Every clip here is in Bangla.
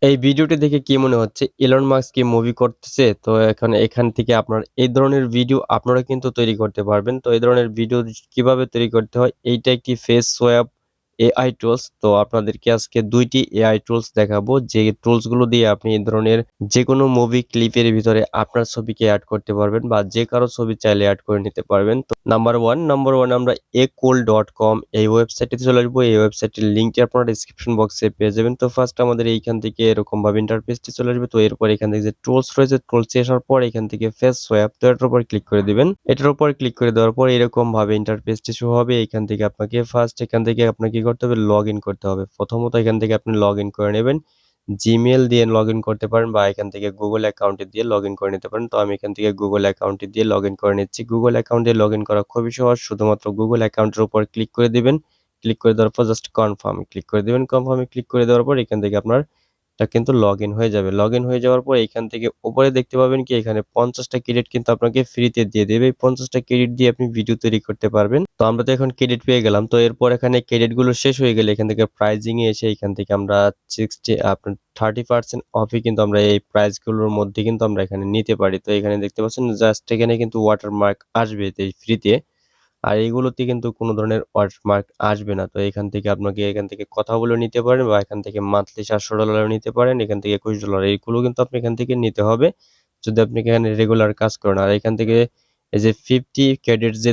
এই ভিডিওটি দেখে কি মনে হচ্ছে ইলন মাস্ক কি মুভি করতেছে? তো এখান থেকে আপনার এই ধরনের ভিডিও আপনারা কিন্তু তৈরি করতে পারবেন। তো এই ধরনের ভিডিও কিভাবে তৈরি করতে হয়? এইটা একটি ফেস সোয়াপ এআই টুলস। তো আপনাদেরকে আজকে ২ টি এআই টুলস দেখাবো। যে টুলস গুলো দিয়ে আপনি এই ধরনের যেকোনো মুভি ক্লিপের ভিতরে আপনার ছবিকে এড করতে পারবেন বা যে কারো ছবি চাইলে এড করে নিতে পারবেন। তো নাম্বার 1 আমরা acool.com এই ওয়েবসাইটে চলে আসবো। এই ওয়েবসাইটের লিংকটি আপনারা ডেসক্রিপশন বক্সে পেয়ে যাবেন। তো ফার্স্ট আমাদের এইখান থেকে এরকমভাবে ইন্টারফেসটি চলে আসবে। তো এরপর এখান থেকে যে টুলস রয়েছে, টুলসে আসার পর এখান থেকে ফেস সোয়াপ, তো এটার উপর ক্লিক করে দিবেন। এটার উপর ক্লিক করে দেওয়ার পর এরকমভাবে ইন্টারফেসটি শো হবে। এখান থেকে আপনাকে ফার্স্ট এখান থেকে আপনাকে কি করতে হবে? লগইন করতে হবে। প্রথমত এখান থেকে আপনি লগইন করে নেবেন। জিমেইল দিয়ে লগইন করতে পারেন বা এখান থেকে গুগল অ্যাকাউন্টে দিয়ে লগইন করে নিতে পারেন। তো আমি এখান থেকে গুগল অ্যাকাউন্টে দিয়ে লগইন করে নিচ্ছি। গুগল অ্যাকাউন্টে লগইন করা খুবই সহজ। শুধুমাত্র গুগল অ্যাকাউন্টের উপর ক্লিক করে দিবেন। ক্লিক করে দেওয়ার পর জাস্ট কনফার্ম এ ক্লিক করে দিবেন। কনফার্ম এ ক্লিক করে দেওয়ার পর এখান থেকে আপনার এটা কিন্তু লগইন হয়ে যাবে। লগইন হয়ে যাওয়ার পর এখান থেকে উপরে দেখতে পাবেন কি এখানে ৫০ টা ক্রেডিট কিন্তু আপনাকে ফ্রিতে দিয়ে দেবে। এই ৫০ টা ক্রেডিট দিয়ে আপনি ভিডিও তৈরি করতে পারবেন। তো আমরা তো এখন ক্রেডিট পেয়ে গেলাম। তো এরপর এখানে ক্রেডিট গুলো শেষ হয়ে গেলে এখান থেকে প্রাইজিং এ এসে এখান থেকে আমরা 30% অফ এ কিন্তু আমরা এই প্রাইস গুলোর মধ্যে কিন্তু আমরা এখানে নিতে পারি। তো এখানে দেখতে পাচ্ছেন জাস্ট এখানে কিন্তু ওয়াটারমার্ক আসবে এই ফ্রিতে। আর এইগুলোতে কিন্তু কোনো ধরনের ওয়াটারমার্ক আসবে না। তো এখান থেকে আপনাকে এখান থেকে কথা বলেও নিতে পারেন বা এখান থেকে মান্থলি $700 নিতে পারেন। এখান থেকে $21 এইগুলো কিন্তু আপনি এখান থেকে নিতে হবে। যদি আপনি এখানে রেগুলার কাজ করেন। আর এখান থেকে এই যে 50 ক্রেডিট যে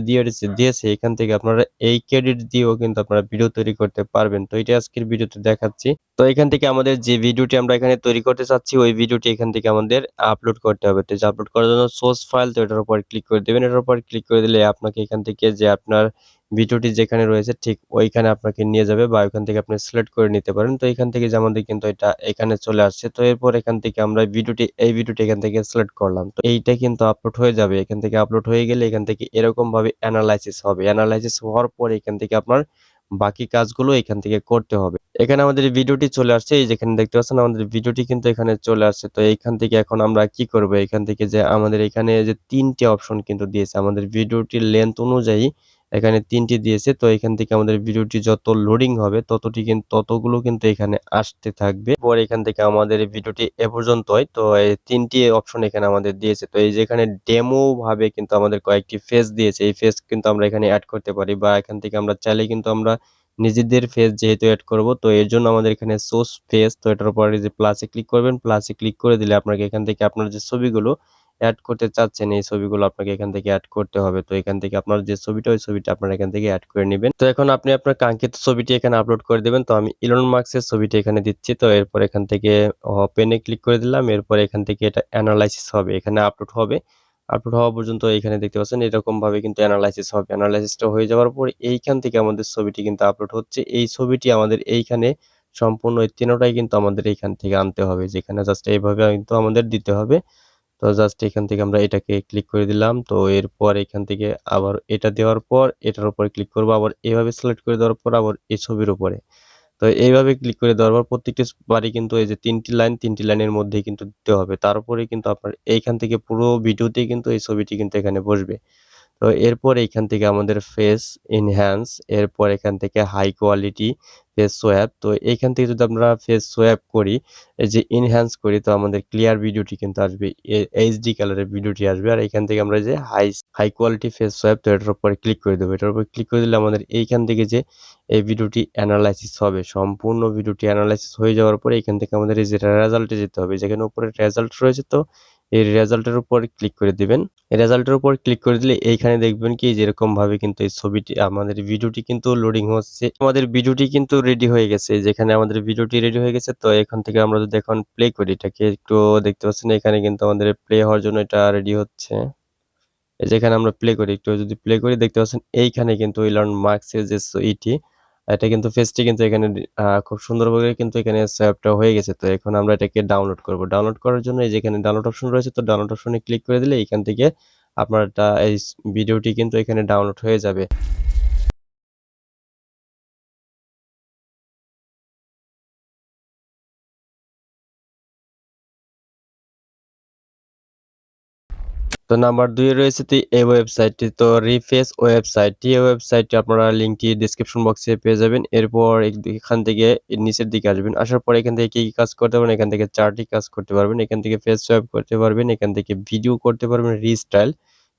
দিয়েছে এখান থেকে আপনারা এই ক্রেডিট দিয়েও কিন্তু আপনারা ভিডিও তৈরি করতে পারবেন। তো এটা আজকের ভিডিওতে দেখাচ্ছি। তো এখান থেকে আমাদের যে ভিডিওটি আমরা এখানে তৈরি করতে চাচ্ছি ওই ভিডিওটি এখান থেকে আমাদের আপলোড করতে হবে। তো আপলোড করার জন্য সোর্স ফাইল, তো এটার উপর ক্লিক করে দিবেন। এটার উপর ক্লিক করে দিলে আপনাকে এখান থেকে যে আপনার ভিডিওটি যেখানে রয়েছে ঠিক ওইখানে আপনাকে নিয়ে যাবে বা ওইখান থেকে আপনি সিলেক্ট করে নিতে পারেন। তো এখান থেকে যে আমাদের কিন্তু এটা এখানে চলে আসছে। তো এরপর এখান থেকে আমরা এই ভিডিওটি এখান থেকে সিলেক্ট করলাম। তো এইটা কিন্তু আপলোড হয়ে যাবে। এখান থেকে আপলোড হয়ে গেলে এখান থেকে এরকমভাবে এনালাইসিস হবে। এনালাইসিস হওয়ার পর এখান থেকে আপনার বাকি কাজগুলো এখান থেকে করতে হবে। এখানে আমাদের ভিডিওটি চলে আসছে। এই যেখানে দেখতে পাচ্ছেন আমাদের ভিডিওটি কিন্তু এখানে চলে আসছে। তো এইখান থেকে এখন আমরা কি করব? এখান থেকে যে আমাদের এখানে যে ৩ টে অপশন কিন্তু দিয়েছে। আমাদের ভিডিওটির লেন্থ অনুযায়ী এখানে ৩ টি দিয়েছে। তো এখান থেকে আমাদের ভিডিওটি যত লোডিং হবে ততগুলো কিন্তু এখানে আসতে থাকবে। পরে এখান থেকে আমাদের এই ভিডিওটি এ পর্যন্তই। তো এই ৩ টি অপশন এখানে আমাদের দিয়েছে। তো এই যে এখানে ডেমো ভাবে কিন্তু আমাদের কয়েকটি ফেস দিয়েছে। এই ফেস কিন্তু আমরা এখানে এড করতে পারি বা এখান থেকে আমরা চাইলে কিন্তু আমরা নিজেদের ফেস যেহেতু এড করব, তো এর জন্য আমাদের এখানে সোর্স ফেস, তো এটার উপর এই যে প্লাসে ক্লিক করবেন। প্লাসে ক্লিক করে দিলে আপনাকে এখান থেকে আপনার যে ছবিগুলো এড করতে চাচ্ছেন এই ছবিগুলো আপনাকে এখান থেকে এড করতে হবে। তো এখান থেকে আপনার যে ছবিটা ওই ছবিটা আপনারা এখান থেকে এড করে নিবেন। তো এখন আপনি আপনার কাঙ্ক্ষিত ছবিটি এখানে আপলোড করে দিবেন। তো আমি ইলন মাস্কের ছবিটি এখানে দিচ্ছি। তো এরপর এখান থেকে ওপেন এ ক্লিক করে দিলাম। এরপর এখান থেকে এটা এনালাইসিস হবে। এখানে আপলোড হবে। আপলোড হওয়া পর্যন্ত এখানে দেখতে পাচ্ছেন এরকমভাবে কিন্তু এনালাইসিস হবে। এনালাইসিসটা হয়ে যাওয়ার পর এইখান থেকে আমাদের ছবিটি কিন্তু আপলোড হচ্ছে। এই ছবিটি আমাদের এইখানে সম্পূর্ণ এই ৩ টাই কিন্তু আমাদের এইখান থেকে আনতে হবে। যেখানে জাস্ট এইভাবে কিন্তু আমাদের দিতে হবে। তো জাস্ট এখান থেকে আমরা এটাকে ক্লিক করে দিলাম। তো এরপর এখান থেকে আবার এটা দেওয়ার পর এটার উপরে ক্লিক করব। আবার এভাবে সিলেক্ট করে দেওয়ার পর আবার এই ছবির উপরে। তো এইভাবে ক্লিক করে দেওয়ার পর প্রত্যেকটি বারই কিন্তু এই যে ৩ টি লাইন, ৩ টি লাইনের মধ্যেই কিন্তু দিতে হবে। তারপরেই কিন্তু আপনার এইখান থেকে পুরো ভিডিওতেই কিন্তু এই ছবিটি কিন্তু এখানে বসবে। তো এরপর এইখান থেকে আমাদের ফেস এনহ্যান্স, এরপর এখান থেকে হাই কোয়ালিটি ফেস সোয়াপ। তো এইখান থেকে যদি আমরা ফেস সোয়াপ করি, এই যে এনহ্যান্স করি, তো আমাদের ক্লিয়ার ভিডিওটি কিন্তু আসবে। এইচডি কালারের ভিডিওটি আসবে। আর এইখান থেকে আমরা যে হাই কোয়ালিটি ফেস সোয়াপ, তো এটার উপরে ক্লিক করে দেবো। এটার উপর ক্লিক করে দিলে আমাদের এইখান থেকে যে এই ভিডিওটি এনালাইসিস হবে। সম্পূর্ণ ভিডিওটি এনালাইসিস হয়ে যাওয়ার পরে এখান থেকে আমাদের এই যে রেজাল্টে যেতে হবে। যেখানে উপরে রেজাল্ট রয়েছে, তো এই রেজাল্টের উপর ক্লিক করে দিবেন। রেজাল্টের উপর ক্লিক করে দিলে এইখানে দেখবেন কি যেরকমভাবে কিন্তু এই ছবিটি আমাদের ভিডিওটি কিন্তু লোডিং হচ্ছে। আমাদের ভিডিওটি কিন্তু রেডি হয়ে গেছে। যেখানে আমাদের ভিডিওটি রেডি হয়ে গেছে, তো এখান থেকে আমরা যদি এখন প্লে করি এটাকে, একটু দেখতে পাচ্ছেন এখানে কিন্তু আমাদের প্লে হওয়ার জন্য এটা রেডি হচ্ছে। এই যেখানে আমরা প্লে করি, একটু যদি প্লে করি দেখতে পাচ্ছেন এইখানে কিন্তু ইলন মাস্কের যে এটা কিন্তু ফেসটি কিন্তু এখানে খুব সুন্দরভাবে কিন্তু এখানে সেভটা হয়ে গেছে। তো এখন আমরা এটাকে ডাউনলোড করব। ডাউনলোড করার জন্য এই যেখানে ডাউনলোড অপশন রয়েছে, তো ডাউনলোড অপশনে ক্লিক করে দিলে এখান থেকে আপনার এই ভিডিওটি কিন্তু এখানে ডাউনলোড হয়ে যাবে। তো নাম্বার ২ এ রয়েছে এই ওয়েবসাইটটি। তো রিফেস ওয়েবসাইটটি। এই ওয়েবসাইটটি আপনারা লিঙ্কটি ডেসক্রিপশন বক্সে পেয়ে যাবেন। এরপর এখান থেকে নিচের দিকে আসবেন। আসার পর এখান থেকে কি কাজ করতে পারবেন? এখান থেকে ৪ টি কাজ করতে পারবেন। এখান থেকে ফেস সোয়াইপ করতে পারবেন। এখান থেকে ভিডিও করতে পারবেন রিস্টাইল।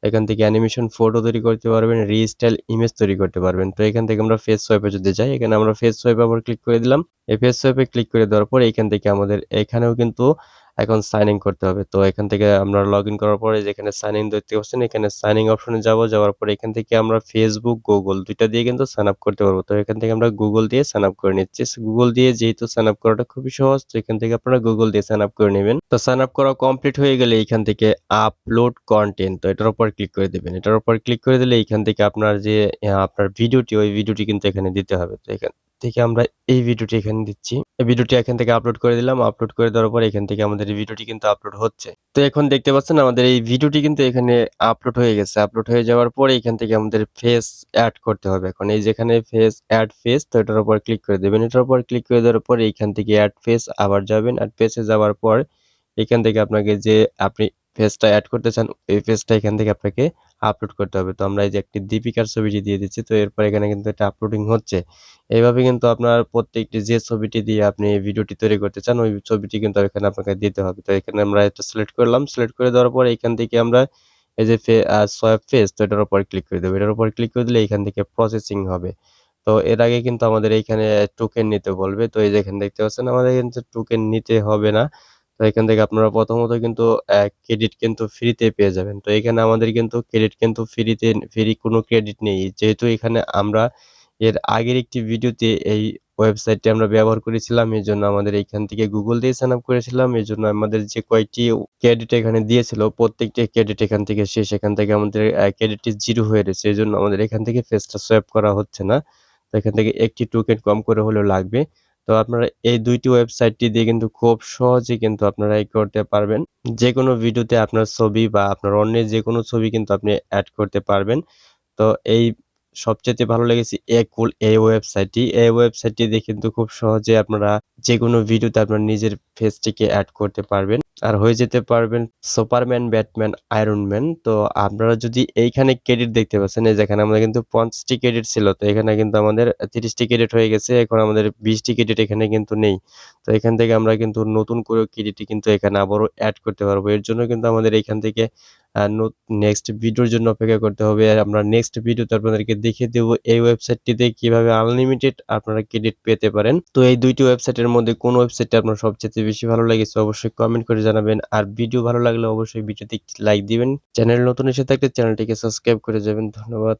এখান থেকে অ্যানিমেশন ফটো তৈরি করতে পারবেন, রিস্টাইল ইমেজ তৈরি করতে পারবেন। তো এখান থেকে আমরা ফেস সোয়াইপ এ যদি যাই, এখানে আমরা ফেস সোয়াইপ আবার ক্লিক করে দিলাম। এই ফেস সোয়াইপ এ ক্লিক করে দেওয়ার পর এখান থেকে আমাদের এখানেও কিন্তু এখন সাইন ইন করতে হবে। তো এখান থেকে আমরা লগইন করার পরে যেখানে সাইন ইন দেখতে পাচ্ছেন, এখানে সাইন ইন অপশনে যাবো। যাওয়ার পরে এখান থেকে আমরা Facebook, Google ২ টা দিয়ে কিন্তু সাইন আপ করতে পারবো। তো এখান থেকে আমরা Google দিয়ে সাইন আপ করে নিচ্ছি। Google দিয়ে যেহেতু সাইন আপ করাটা খুবই সহজ, তো এখান থেকে আপনারা Google দিয়ে সাইন আপ করে নিবেন। তো সাইন আপ করা কমপ্লিট হয়ে গেলে এখান থেকে আপলোড কনটেন্ট, তো এটার উপর ক্লিক করে দিবেন। এটার উপর ক্লিক করে দিলে এখান থেকে আপনার যে আপনার ভিডিওটি, ওই ভিডিওটি কিন্তু এখানে দিতে হবে। তো এখান থেকে আমরা এই ভিডিওটি এখানে দিচ্ছি। এই ভিডিওটি এখান থেকে আপলোড করে দিলাম। আপলোড করে দেওয়ার পর এখান থেকে আমাদের এই ভিডিওটি কিন্তু আপলোড হচ্ছে। তো এখন দেখতে পাচ্ছেন আমাদের এই ভিডিওটি কিন্তু এখানে আপলোড হয়ে গেছে। আপলোড হয়ে যাওয়ার পরে এখান থেকে আমাদের ফেস এড করতে হবে। এখন এই যেখানে এড ফেস, তো এটার উপর ক্লিক করে দেবেন। এটার উপর ক্লিক করে দেওয়ার পর এইখান থেকে এড ফেস আবার যাবেন। এড ফেসে যাওয়ার পর এখান থেকে আপনাকে যে আপনি ফেসটা এড করতে চান, এই ফেসটা এখান থেকে আপনাকে আপলোড করতে হবে। তো আমরা এই যে একটি দীপিকার ছবিটি দিয়ে দিচ্ছি। তো এরপর এখানে কিন্তু এটা আপলোডিং হচ্ছে। এইভাবে কিন্তু আপনার প্রত্যেকটি যে ছবিটি দিয়ে আপনি ভিডিওটি তৈরি করতে চান, ওই ছবিটি কিন্তু এখানে আপনাকে দিতে হবে। তো এখানে আমরা এটা সিলেক্ট করলাম। সিলেক্ট করে দেওয়ার পর এখান থেকে আমরা এই যে সোয়াইপ ফেস, তো এটার উপর ক্লিক করে দেব। এটার উপর ক্লিক করে দিলে এখান থেকে প্রসেসিং হবে। তো এর আগে কিন্তু আমাদের এইখানে টোকেন নিতে বলবে। তো এই যে এখানে দেখতে পাচ্ছেন আমাদের কিন্তু টোকেন নিতে হবে না। তো এখান থেকে আপনারা প্রথমত কিন্তু ক্রেডিট কিন্তু ফ্রিতে পেয়ে যাবেন। তো এখানে আমাদের কিন্তু ক্রেডিট কিন্তু ফ্রি কোনো ক্রেডিট নেই। যেহেতু এখানে আমরা এর আগের একটি ভিডিওতে এই ওয়েবসাইটটি আমরা ব্যবহার করেছিলাম। এজন্য আমাদের এইখান থেকে Google দিয়ে সাইন আপ করেছিলাম। এজন্য আমাদের যে কয়টি ক্রেডিট এখানে দিয়েছিল, প্রত্যেকটি ক্রেডিট এখান থেকে শেষ। এখান থেকে আমাদের ক্রেডিটটি 0 হয়ে গেছে। এজন্য আমাদের এখান থেকে ফেসটা সোয়াইপ করা হচ্ছে না। তো এখান থেকে একটি টোকেন কম করে হলেও লাগবে। তো আপনারা এই ২ টি ওয়েবসাইটটি দিয়ে কিন্তু খুব সহজেই কিন্তু আপনারা করতে পারবেন। যেকোনো ভিডিওতে আপনার ছবি বা আপনার অন্যের যেকোনো ছবি কিন্তু আপনি এড করতে পারবেন। তো এই সবচাইতে ভালো লেগেছে এই ওয়েবসাইটটি। এই ওয়েবসাইটটি দিয়ে কিন্তু খুব সহজে আপনারা যেকোনো ভিডিওতে আপনার নিজের ফেসটিকে এড করতে পারবেন। আর হয়ে যেতে পারবেন সুপারম্যান, ব্যাটম্যান, আয়রন ম্যান। তো আপনারা যদি এইখানে ক্রেডিট দেখতে পাচ্ছেন, এই যেখানে আমাদের কিন্তু ৫০ টি ক্রেডিট ছিল। তো এখানে কিন্তু আমাদের ৩০ টি ক্রেডিট হয়ে গেছে। এখন আমাদের ২০ টি ক্রেডিট এখানে কিন্তু নেই। তো এখান থেকে আমরা কিন্তু নতুন করে ক্রেডিটটি কিন্তু এখানে আবারও এড করতে পারবো। এর জন্য কিন্তু আমাদের এখান থেকে আ নো নেক্সট ভিডিওর জন্য অপেক্ষা করতে হবে। আর আমরা নেক্সট ভিডিওতে আপনাদেরকে দেখিয়ে দেব এই ওয়েবসাইটটিতে কিভাবে আনলিমিটেড আপনারা ক্রেডিট পেতে পারেন। তো এই ২ টি ওয়েবসাইটের মধ্যে কোন ওয়েবসাইটটা আপনার সবচাইতে বেশি ভালো লেগেছে অবশ্যই কমেন্ট করে জানাবেন। আর ভিডিও ভালো লাগলে অবশ্যই ভিডিওতে একটি লাইক দিবেন। চ্যানেলে নতুন এসে থাকলে চ্যানেলটিকে সাবস্ক্রাইব করে যাবেন। ধন্যবাদ।